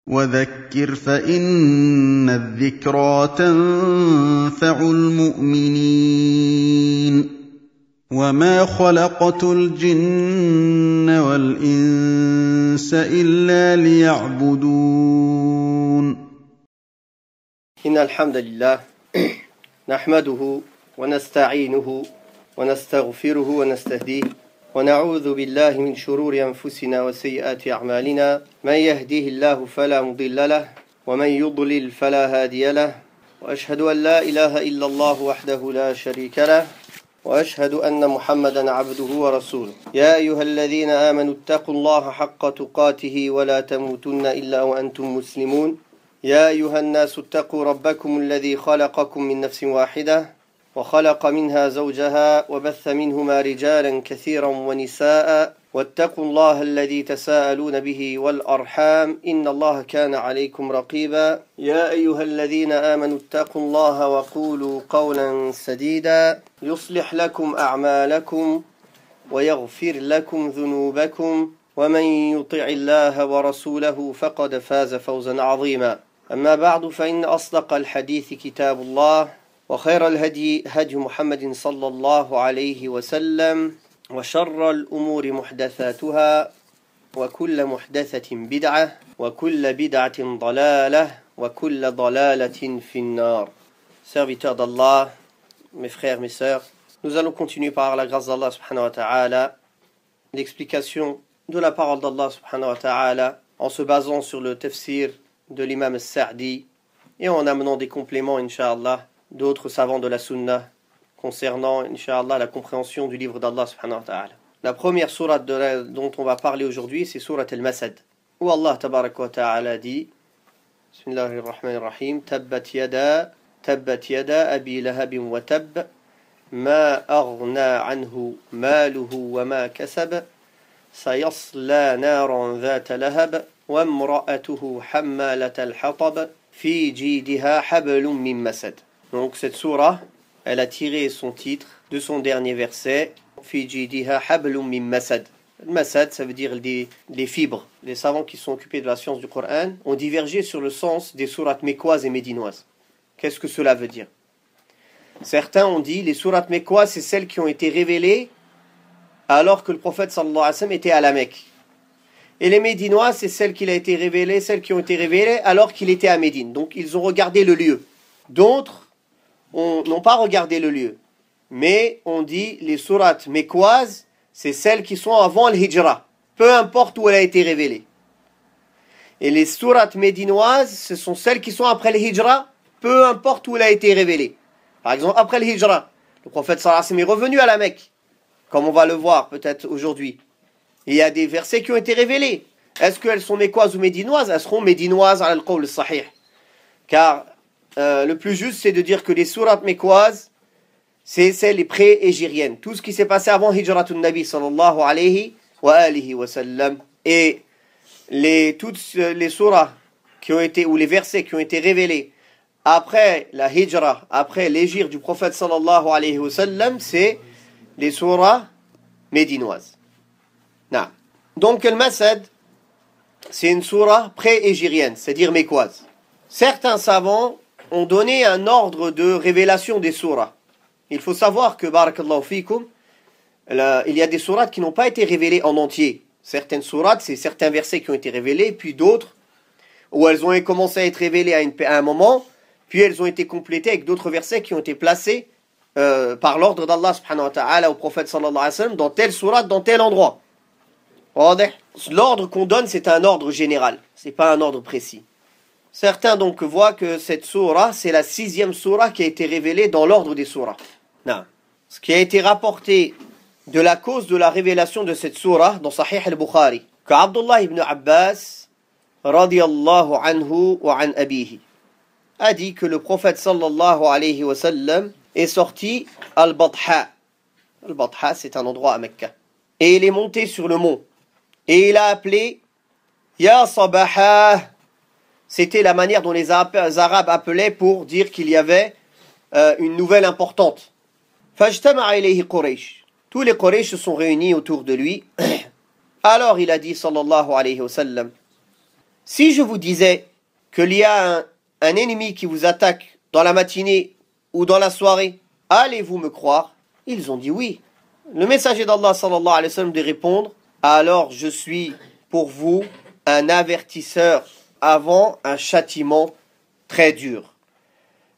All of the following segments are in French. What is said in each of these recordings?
وذكر فإن الذكرى تنفع المؤمنين وما خلقت الجن والإنس إلا ليعبدون إن الحمد لله نحمده ونستعينه ونستغفره ونستهديه ونعوذ بالله من شرور أنفسنا وسيئات أعمالنا من يهديه الله فلا مضل له ومن يضلل فلا هادي له وأشهد أن لا إله إلا الله وحده لا شريك له وأشهد أن محمدا عبده ورسوله يا أيها الذين آمنوا اتقوا الله حق تقاته ولا تموتن إلا وأنتم مسلمون يا أيها الناس اتقوا ربكم الذي خلقكم من نفس واحدة وخلق منها زوجها وبث منهما رجالا كثيرا ونساء واتقوا الله الذي تساءلون به والأرحام إن الله كان عليكم رقيبا يا أيها الذين آمنوا اتقوا الله وقولوا قولا سديدا يصلح لكم أعمالكم ويغفر لكم ذنوبكم ومن يطع الله ورسوله فقد فاز فوزا عظيما أما بعد فإن أصدق الحديث كتاب الله وخير الهدي هدي محمد صلى الله عليه وسلم وشر الأمور محدثاتها وكل محدثة بدعة وكل بدعة ضلالة وكل ضلالة في النار. Serviteurs d'Allah, mes frères, mes sœurs, nous allons continuer par la grâce d'Allah subhanahu wa ta'ala l'explication de la parole d'Allah subhanahu wa ta'ala en se basant sur le tafsir de l'imam al-Sa'di et en amenant des compléments, incha'Allah, d'autres savants de la sunna concernant, incha'Allah, la compréhension du livre d'Allah subhanahu wa ta'ala. La première sourate dont on va parler aujourd'hui, c'est sourate al-Masad, où Allah tabaraka wa ta'ala dit Bismillahirrahmanirrahim Tabbat yada abi lahabin wa tab ma aghna anhu maluhu wa ma kasab sayasla naran dhata lahab wa imra'atuhu hammalata al-hatab fi jidiha hablum min masad. Donc cette sourate, elle a tiré son titre de son dernier verset, Fi jidiha hablum min masad. Masad, ça veut dire des fibres. Les savants qui sont occupés de la science du Coran ont divergé sur le sens des sourates mécoises et médinoises. Qu'est-ce que cela veut dire? Certains ont dit les sourates mécoises, c'est celles qui ont été révélées alors que le prophète sallallahu alayhi wa sallam était à la Mecque. Et les médinoises, c'est celles qui ont été révélées alors qu'il était à Médine. Donc ils ont regardé le lieu. D'autres n'ont pas regardé le lieu, mais on dit les sourates mécoises, c'est celles qui sont avant le hijra, peu importe où elle a été révélée. Et les sourates médinoises, ce sont celles qui sont après le hijra, peu importe où elle a été révélée. Par exemple, après le hijra, le prophète sallallahu alayhi wa sallam est revenu à la Mecque, comme on va le voir peut-être aujourd'hui. Il y a des versets qui ont été révélés. Est-ce qu'elles sont mécoises ou médinoises? Elles seront médinoises à al-qawl sahih. Car le plus juste, c'est de dire que les sourates mécoises, c'est les pré-égériennes. Tout ce qui s'est passé avant Hijratun Nabi sallallahu alayhi wa sallam. Et toutes les sourates qui ont été, ou les versets qui ont été révélés après la Hijra, après l'égir du prophète sallallahu alayhi wa sallam, c'est les sourates médinoises. Non. Donc, le Masad, c'est une sourate pré-égérienne, c'est-à-dire mécoise. Certains savants ont donné un ordre de révélation des sourates. Il faut savoir que, barakallahu fikum, il y a des sourates qui n'ont pas été révélées en entier. Certaines sourates, c'est certains versets qui ont été révélés, puis d'autres, où elles ont commencé à être révélées à un moment, puis elles ont été complétées avec d'autres versets qui ont été placés par l'ordre d'Allah subhanahu wa ta'ala au prophète sallallahu alayhi wa sallam dans telle sourate, dans tel endroit. L'ordre qu'on donne, c'est un ordre général, c'est pas un ordre précis. Certains donc voient que cette sourate, c'est la 6e sourate qui a été révélée dans l'ordre des sourates. Non. Ce qui a été rapporté de la cause de la révélation de cette sourate dans Sahih al-Bukhari, que Abdullah ibn Abbas, radiyallahu anhu wa an abihi, a dit que le prophète sallallahu alayhi wa sallam est sorti al-Batha. Al-Batha, c'est un endroit à Mecca. Et il est monté sur le mont. Et il a appelé Ya Sabaha. C'était la manière dont les Arabes appelaient pour dire qu'il y avait une nouvelle importante. Fajtama'a ilayhi Quraysh. Tous les Quraysh se sont réunis autour de lui. Alors il a dit sallallahu alayhi wa sallam si je vous disais qu'il y a un ennemi qui vous attaque dans la matinée ou dans la soirée, allez-vous me croire? Ils ont dit oui. Le messager d'Allah sallallahu alayhi wa sallam de répondre, alors je suis pour vous un avertisseur avant un châtiment très dur.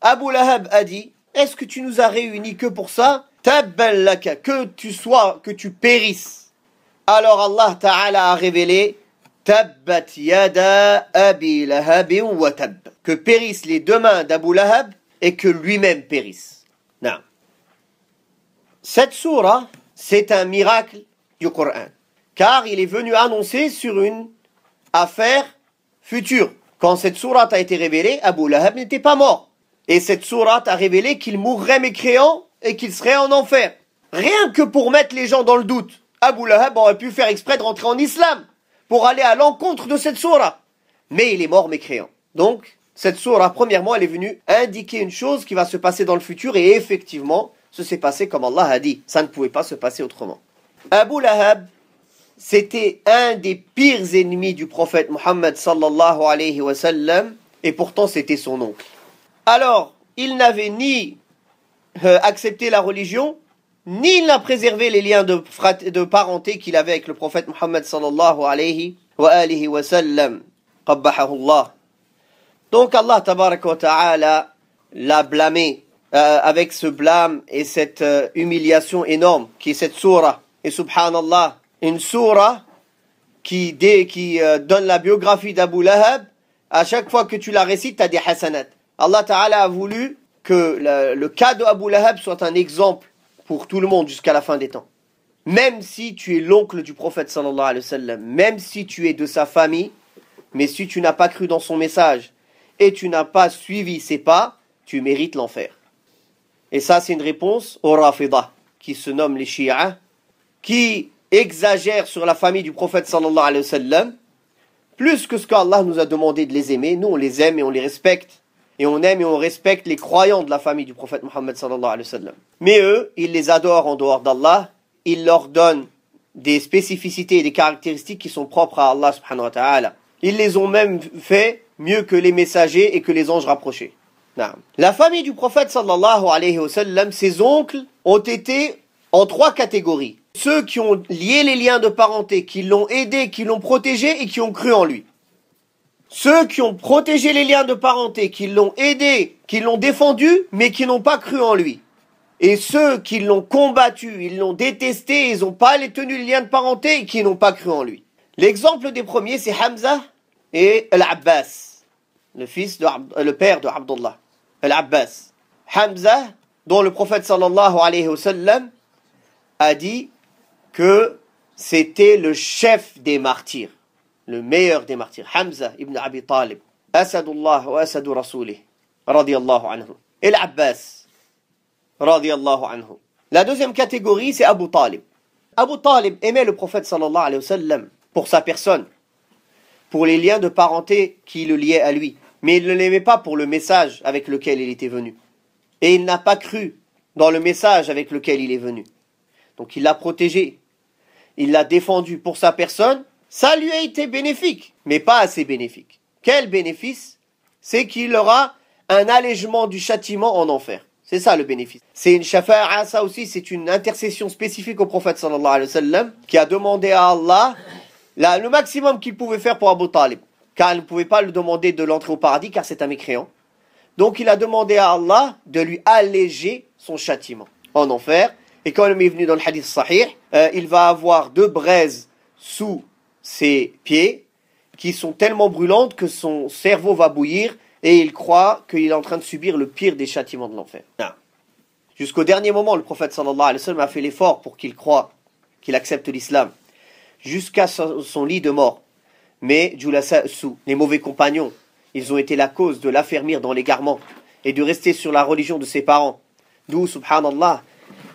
Abu Lahab a dit, est-ce que tu nous as réunis que pour ça? Tabban laka, que tu périsses. Alors Allah Ta'ala a révélé, Tabbat yada Abi Lahabin wa tab, que périssent les deux mains d'Abu Lahab et que lui-même périsse. Non. Cette sourate, c'est un miracle du Coran, car il est venu annoncer sur une affaire future. Quand cette sourate a été révélée, Abu Lahab n'était pas mort. Et cette sourate a révélé qu'il mourrait mécréant et qu'il serait en enfer. Rien que pour mettre les gens dans le doute, Abu Lahab aurait pu faire exprès de rentrer en islam pour aller à l'encontre de cette sourate. Mais il est mort mécréant. Donc, cette sourate, premièrement, elle est venue indiquer une chose qui va se passer dans le futur et effectivement, ce s'est passé comme Allah a dit. Ça ne pouvait pas se passer autrement. Abu Lahab, c'était un des pires ennemis du prophète Muhammad sallallahu alayhi wa sallam et pourtant c'était son oncle. Alors, il n'avait ni accepté la religion, ni il n'a préservé les liens de parenté qu'il avait avec le prophète Muhammad sallallahu alayhi wa sallam. Qabbahahullah. Donc Allah tabaraka wa ta'ala l'a blâmé avec ce blâme et cette humiliation énorme qui est cette sourate. Et subhanallah, une sourate qui donne la biographie d'Abu Lahab, à chaque fois que tu la récites, tu as des hasanat. Allah Ta'ala a voulu que le cas d'Abu Lahab soit un exemple pour tout le monde jusqu'à la fin des temps. Même si tu es l'oncle du prophète sallallahu alayhi wa sallam, même si tu es de sa famille, mais si tu n'as pas cru dans son message et tu n'as pas suivi ses pas, tu mérites l'enfer. Et ça, c'est une réponse aux Rafidah, qui se nomment les Shi'a, qui exagèrent sur la famille du prophète sallallahu alayhi wa sallam, plus que ce qu'Allah nous a demandé de les aimer. Nous, on les aime et on les respecte. Et on aime et on respecte les croyants de la famille du prophète Muhammad sallallahu alayhi wa sallam. Mais eux, ils les adorent en dehors d'Allah. Ils leur donnent des spécificités et des caractéristiques qui sont propres à Allah subhanahu wa ta'ala. Ils les ont même fait mieux que les messagers et que les anges rapprochés. La famille du prophète sallallahu alayhi wa sallam, ses oncles, ont été en trois catégories. Ceux qui ont lié les liens de parenté, qui l'ont aidé, qui l'ont protégé et qui ont cru en lui. Ceux qui ont protégé les liens de parenté, qui l'ont aidé, qui l'ont défendu, mais qui n'ont pas cru en lui. Et ceux qui l'ont combattu, ils l'ont détesté, ils n'ont pas tenu les liens de parenté et qui n'ont pas cru en lui. L'exemple des premiers, c'est Hamza et Al-Abbas, le père de Abdullah. Al-Abbas. Hamza, dont le prophète sallallahu alayhi wa sallam a dit que c'était le chef des martyrs, le meilleur des martyrs. Hamza ibn Abi Talib, Asadullah wa Asadu Rasoulih, radiyallahu anhu. Et l'Abbas, radiyallahu anhu. La deuxième catégorie, c'est Abu Talib. Abu Talib aimait le prophète sallallahu alayhi wa sallam pour sa personne, pour les liens de parenté qui le liaient à lui. Mais il ne l'aimait pas pour le message avec lequel il était venu. Et il n'a pas cru dans le message avec lequel il est venu. Donc il l'a protégé, il l'a défendu pour sa personne. Ça lui a été bénéfique, mais pas assez bénéfique. Quel bénéfice? C'est qu'il aura un allègement du châtiment en enfer. C'est ça le bénéfice. C'est une shafa'a, ça aussi c'est une intercession spécifique au prophète sallallahu alayhi wa sallam qui a demandé à Allah le maximum qu'il pouvait faire pour Abu Talib. Car il ne pouvait pas lui demander de l'entrer au paradis car c'est un mécréant. Donc il a demandé à Allah de lui alléger son châtiment en enfer. Et comme il est venu dans le hadith sahih, il va avoir 2 braises sous ses pieds qui sont tellement brûlantes que son cerveau va bouillir et il croit qu'il est en train de subir le pire des châtiments de l'enfer. Jusqu'au dernier moment, le prophète sallallahu alayhi wa sallam a fait l'effort pour qu'il croie, qu'il accepte l'islam, jusqu'à son lit de mort. Mais Julasa Sou, les mauvais compagnons, ils ont été la cause de l'affermir dans l'égarement et de rester sur la religion de ses parents. D'où, subhanallah,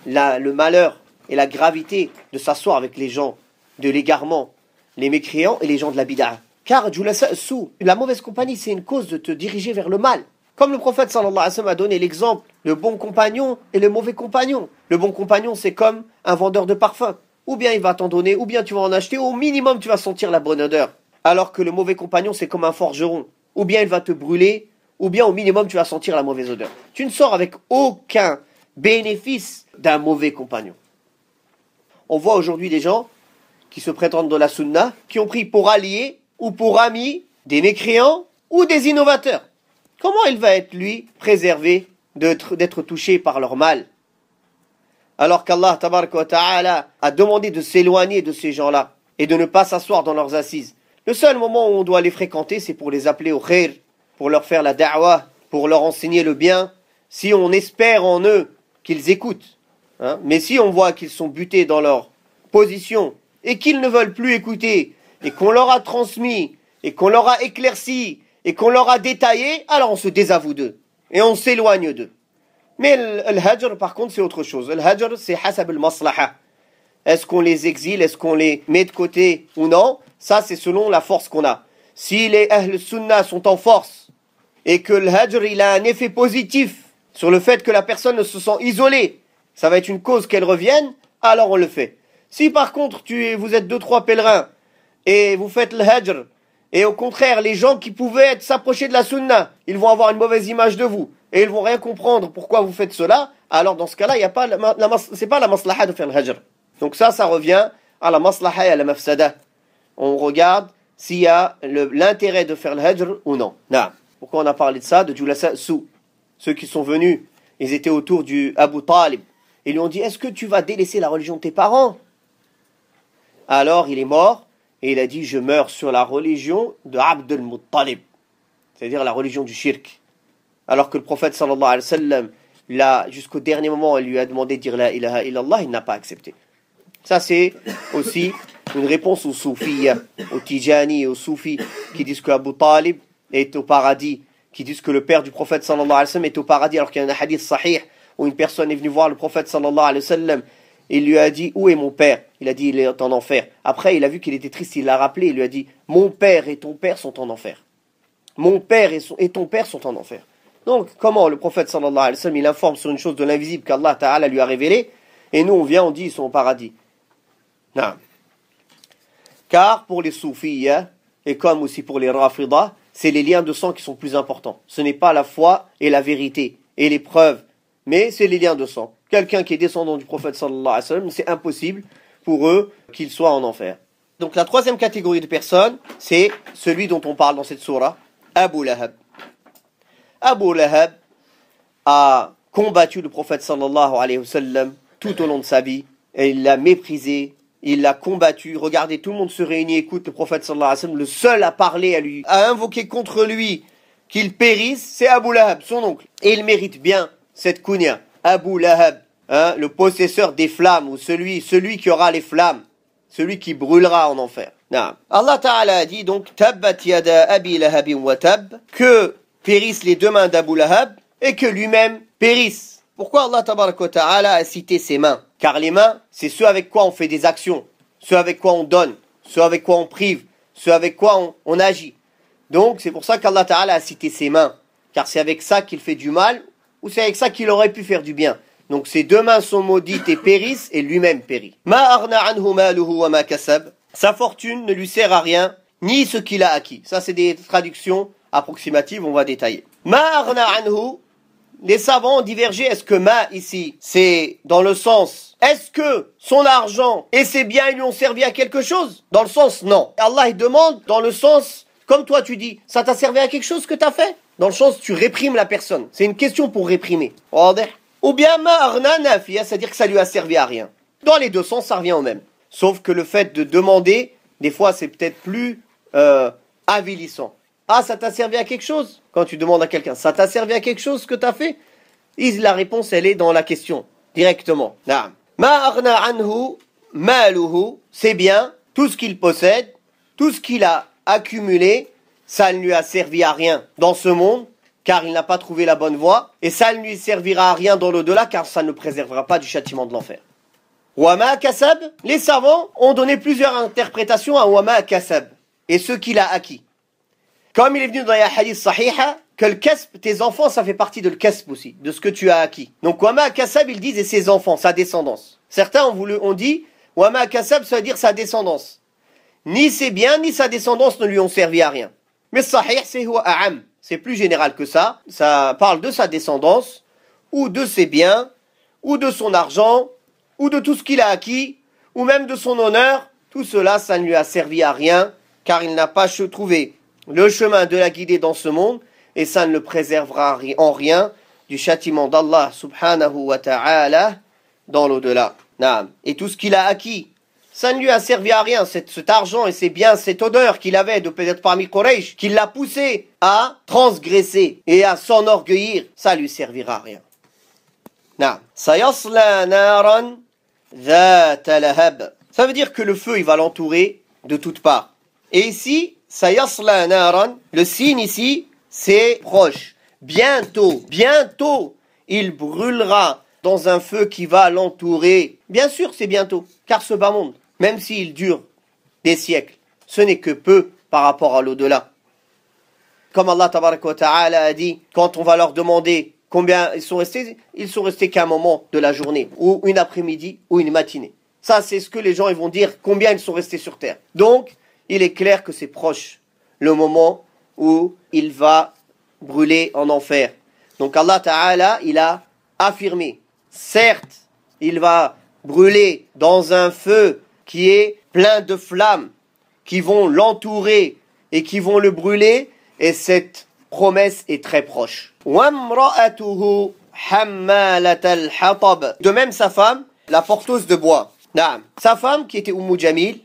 le malheur et la gravité de s'asseoir avec les gens de l'égarement, les mécréants et les gens de la bid'a. Car Julasa Sou, la mauvaise compagnie, c'est une cause de te diriger vers le mal. Comme le prophète sallallahu alayhi wa sallam a donné l'exemple, le bon compagnon et le mauvais compagnon. Le bon compagnon, c'est comme un vendeur de parfums. Ou bien il va t'en donner, ou bien tu vas en acheter, au minimum tu vas sentir la bonne odeur. Alors que le mauvais compagnon, c'est comme un forgeron. Ou bien il va te brûler, ou bien au minimum tu vas sentir la mauvaise odeur. Tu ne sors avec aucun bénéfice d'un mauvais compagnon. On voit aujourd'hui des gens qui se prétendent de la sunna, qui ont pris pour alliés ou pour amis des mécréants ou des innovateurs. Comment il va être, lui, préservé d'être touché par leur mal? Alors qu'Allah tabaraka wa ta'ala a demandé de s'éloigner de ces gens-là et de ne pas s'asseoir dans leurs assises. Le seul moment où on doit les fréquenter, c'est pour les appeler au khair, pour leur faire la da'wah, pour leur enseigner le bien, si on espère en eux qu'ils écoutent. Mais si on voit qu'ils sont butés dans leur position et qu'ils ne veulent plus écouter, et qu'on leur a transmis, et qu'on leur a éclairci, et qu'on leur a détaillé, alors on se désavoue d'eux, et on s'éloigne d'eux. Mais le hajr, par contre, c'est autre chose. Le hajr, c'est hasab al-maslaha. Est-ce qu'on les exile, est-ce qu'on les met de côté ou non? Ça, c'est selon la force qu'on a. Si les ahl sunnah sont en force, et que le hajr, il a un effet positif sur le fait que la personne ne se sent isolée, ça va être une cause qu'elle revienne, alors on le fait. Si par contre, vous êtes 2-3 pèlerins, et vous faites le hajr, et au contraire, les gens qui pouvaient s'approcher de la sunna, ils vont avoir une mauvaise image de vous, et ils vont rien comprendre pourquoi vous faites cela, alors dans ce cas-là, c'est pas la maslaha de faire le hajr. Donc ça revient à la maslaha et à la mafsada. On regarde s'il y a l'intérêt de faire le hajr ou non. Pourquoi on a parlé de ça? De Julasa Sou. Ceux qui sont venus, ils étaient autour du Abu Talib. Ils lui ont dit, est-ce que tu vas délaisser la religion de tes parents? Alors il est mort, et il a dit, je meurs sur la religion de Abd al-Muttalib. C'est-à-dire la religion du shirk. Alors que le prophète sallallahu alayhi wa sallam, là, jusqu'au dernier moment, il lui a demandé de dire la ilaha illallah, il n'a pas accepté. Ça, c'est aussi une réponse aux soufis, aux tijani, aux soufis, qui disent que Abu Talib est au paradis, qui disent que le père du prophète sallallahu alayhi wa sallam est au paradis, alors qu'il y a un hadith sahih, où une personne est venue voir le prophète sallallahu alayhi wa sallam, et il lui a dit, où est mon père? Il a dit, il est en enfer. Après, il a vu qu'il était triste, il l'a rappelé, il lui a dit, mon père et ton père sont en enfer. Mon père et ton père sont en enfer. Donc, comment le prophète sallallahu alayhi wa sallam, il informe sur une chose de l'invisible qu'Allah ta'ala lui a révélé, et nous on vient, on dit, ils sont au paradis. Non. Car pour les soufis, et comme aussi pour les rafidah, c'est les liens de sang qui sont plus importants. Ce n'est pas la foi et la vérité, et les preuves, mais c'est les liens de sang. Quelqu'un qui est descendant du prophète sallallahu alayhi wa sallam, c'est impossible pour eux qu'il soit en enfer. Donc la troisième catégorie de personnes, c'est celui dont on parle dans cette sourate, Abu Lahab. Abu Lahab a combattu le prophète sallallahu alayhi wa sallam tout au long de sa vie, et il l'a méprisé, il l'a combattu. Regardez, tout le monde se réunit, écoute le prophète sallallahu alayhi wa sallam, le seul à parler à lui, à invoquer contre lui qu'il périsse, c'est Abu Lahab, son oncle. Et il mérite bien cette kunya, Abu Lahab, le possesseur des flammes, ou celui qui aura les flammes, celui qui brûlera en enfer. Allah Ta'ala a dit donc, Tabbat yada Abi Lahabin wa tab, que périssent les deux mains d'Abu Lahab, et que lui-même périsse. Pourquoi Allah Ta'ala a cité ses mains? Car les mains, c'est ceux avec quoi on fait des actions, ceux avec quoi on donne, ceux avec quoi on prive, ceux avec quoi on agit. Donc c'est pour ça qu'Allah Ta'ala a cité ses mains, car c'est avec ça qu'il fait du mal, ou c'est avec ça qu'il aurait pu faire du bien. Donc ses deux mains sont maudites et périssent, et lui-même périt. Ma arna anhu maluhu wa ma kasab. Sa fortune ne lui sert à rien, ni ce qu'il a acquis. Ça c'est des traductions approximatives, on va détailler. Ma arna anhu. Les savants ont divergé. Est-ce que ma ici, c'est dans le sens, est-ce que son argent et ses biens ils lui ont servi à quelque chose? Dans le sens non. Allah il demande dans le sens, comme toi tu dis, ça t'a servi à quelque chose que t'as fait? Dans le sens tu réprimes la personne. C'est une question pour réprimer. Ou bien ma arna nafiya, c'est-à-dire que ça lui a servi à rien. Dans les deux sens, ça revient au même. Sauf que le fait de demander, des fois c'est peut-être plus avilissant. Ah, ça t'a servi à quelque chose? Quand tu demandes à quelqu'un, ça t'a servi à quelque chose que t'as fait? La réponse, elle est dans la question, directement. Ma arna anhu maluhu, c'est bien, tout ce qu'il possède, tout ce qu'il a accumulé, ça ne lui a servi à rien dans ce monde, car il n'a pas trouvé la bonne voie, et ça ne lui servira à rien dans l'au-delà, car ça ne préservera pas du châtiment de l'enfer. Wama kasab, les savants ont donné plusieurs interprétations à Wama kasab, et ce qu'il a acquis. Comme il est venu dans les hadiths sahiha, que le kasb, tes enfants, ça fait partie de le kasb aussi, de ce que tu as acquis. Donc, wama kasab, ils disent, et ses enfants, sa descendance. Certains ont dit, wama kasab, ça veut dire sa descendance. ni ses biens, ni sa descendance ne lui ont servi à rien. Mais sahih, c'est huwa a'am. C'est plus général que ça. Ça parle de sa descendance, ou de ses biens, ou de son argent, ou de tout ce qu'il a acquis, ou même de son honneur. Tout cela, ça ne lui a servi à rien, car il n'a pas trouvé le chemin de la guider dans ce monde, et ça ne le préservera en rien du châtiment d'Allah subhanahu wa ta'ala dans l'au-delà. Et tout ce qu'il a acquis, ça ne lui a servi à rien, cet argent et ces biens, cette odeur qu'il avait de peut-être parmi Quraysh, qui l'a poussé à transgresser et à s'enorgueillir, ça lui servira à rien. Sayasla naran dhata lahab. Ça veut dire que le feu, il va l'entourer de toutes parts. Et ici, sayasla naran, le signe ici, c'est proche. Bientôt, il brûlera dans un feu qui va l'entourer. Bien sûr, c'est bientôt, car ce bas monde, même s'il dure des siècles, ce n'est que peu par rapport à l'au-delà. Comme Allah tabaraka wa ta'ala a dit, quand on va leur demander combien ils sont restés qu'un moment de la journée, ou une après-midi, ou une matinée. Ça, c'est ce que les gens ils vont dire, combien ils sont restés sur terre. Donc, il est clair que c'est proche, le moment où il va brûler en enfer. Donc Allah ta'ala, il a affirmé, certes, il va brûler dans un feu qui est plein de flammes, qui vont l'entourer et qui vont le brûler, et cette promesse est très proche. وَامْرَأَتُهُ حَمَّالَةَ الْحَطَبِ. De même sa femme, la porteuse de bois. Sa femme qui était Jamil,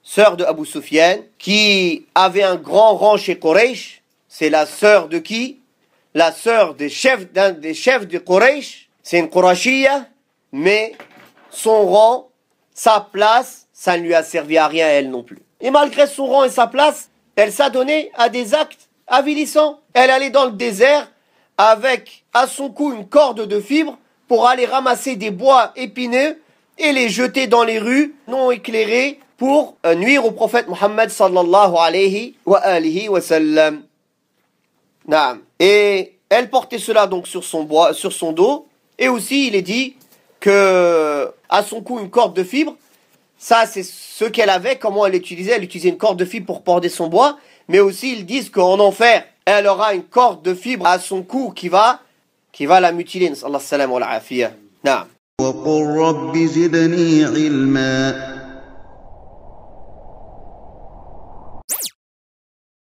sœur de Abu Sufyan, qui avait un grand rang chez Quraysh, c'est la sœur de qui? La sœur d'un des chefs de Quraysh, c'est une Qurashiyya, mais son rang, sa place, ça ne lui a servi à rien elle non plus. Et malgré son rang et sa place, elle s'adonnait à des actes avilissants. Elle allait dans le désert avec à son cou une corde de fibres pour aller ramasser des bois épineux et les jeter dans les rues non éclairées pour nuire au prophète Muhammad sallallahu alayhi wa alihi wa sallam. Et elle portait cela donc sur son dos, et aussi il est dit que à son cou une corde de fibres. Ça c'est ce qu'elle avait, comment elle utilisait une corde de fibre pour porter son bois, mais aussi ils disent qu'en enfer elle aura une corde de fibre à son cou qui va la mutiler. Sallallahu alayhi wa sallam wa l'afiyah. وقل رب زدني علما